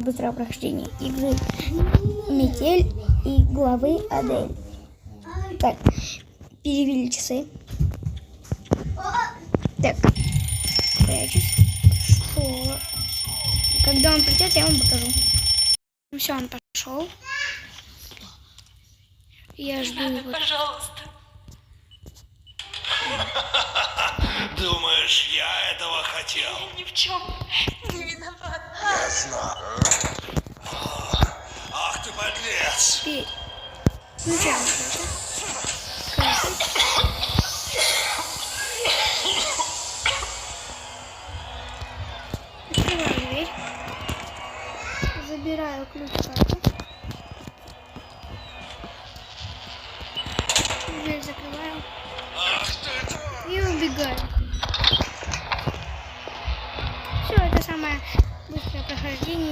Быстрое прохождение игры Метель и главы Адель. Так, перевели часы. Так, прячусь. Что? Когда он придет, я вам покажу. Ну все, он пошел. Я жду его. Пожалуйста. Думаешь, я этого хотел? Я ни в чем не виноват. Ясно. Ах ты подлец! Включаем это. Открываю дверь. Забираю ключ карты. Дверь закрываю. Ах ты! И убегаю. Все, это самое быстрое прохождение.